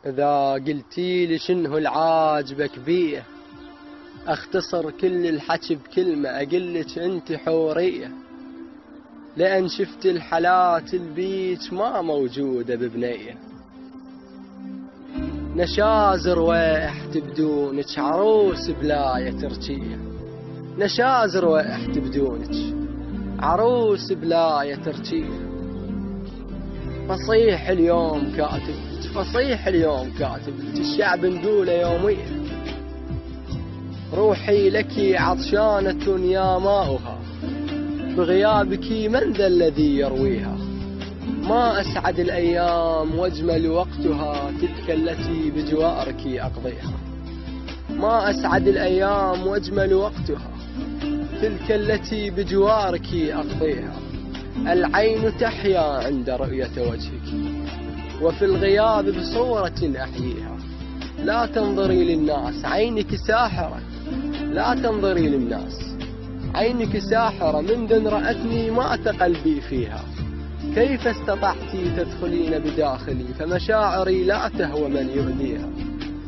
إذا قلتي لي شنو العاجبك بيه، أختصر كل الحكي بكلمة أقلك أنت حورية، لأن شفت الحالات البيج ما موجودة ببنية. نشازر ويحت بدونك عروس بلاية تركية، نشازر ويحت بدونك عروس بلاية تركية. فصيح اليوم كاتب، فصيح اليوم كاتب الشعب نقوله يوميا. روحي لك عطشانة يا ماؤها، بغيابك من ذا الذي يرويها. ما أسعد الأيام واجمل وقتها تلك التي بجوارك أقضيها. ما أسعد الأيام واجمل وقتها تلك التي بجوارك أقضيها. العين تحيا عند رؤية وجهك، وفي الغياب بصورة أحييها. لا تنظري للناس عينك ساحرة، لا تنظري للناس عينك ساحرة. منذ ان رأتني مات قلبي فيها. كيف استطعت تدخلين بداخلي، فمشاعري لا تهوى من يؤذيها.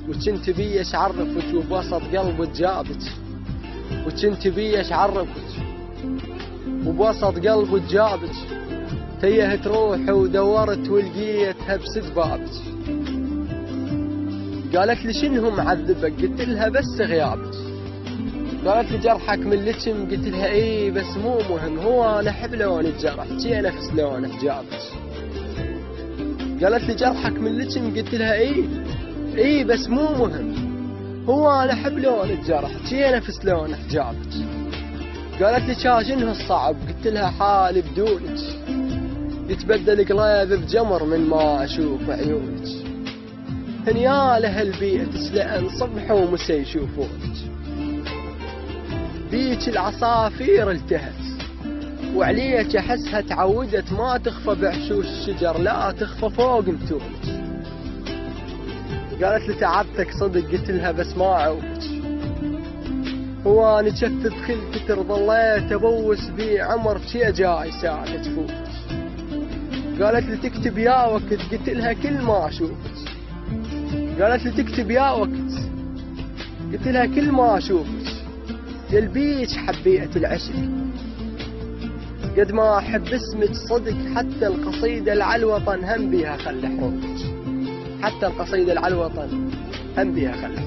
وكنت بيش عرفك وبوسط قلبك جابك، وكنت بيش عرفك وبوسط قلبك جابك. تيهت روحي ودورت ولقيتها بسد بابك. قالت لي شنو معذبك، قلت لها بس غيابك. قالت لي جرحك من لتم، قلت لها اي بس مو مهم، هو انا احب لون الجرح جي نفس لونه جابك. قالت لي جرحك من لتم، قلت لها اي بس مو مهم، هو انا احب لون الجرح جي نفس لونه جابك. قالت لي شنو الصعب، قلت لها حالي بدونك يتبدل قلبي بجمر من ما اشوف عيونك. هنيا لأهل بيتك لأن صبح ومسا يشوفونك. بيك العصافير التهت وعليك احسها تعودت، ما تخفى بعشوش الشجر لا تخفى فوق متونك. قالت لي تعبتك صدق، قلت لها بس ما عوفك. هو انا شفت خلتك ظليت ابوس بي عمر شي جاي ساعة تفوتك. قالت لي تكتب يا وقت، قلت لها كل ما اشوفك. قالت لي تكتب يا وقت، قلت لها كل ما اشوفك. قلبيك حبيت العشق قد ما احب اسمك صدق، حتى القصيدة العالوطن هم بيها خل حروفك، حتى القصيدة العالوطن هم بيها خل حروفك.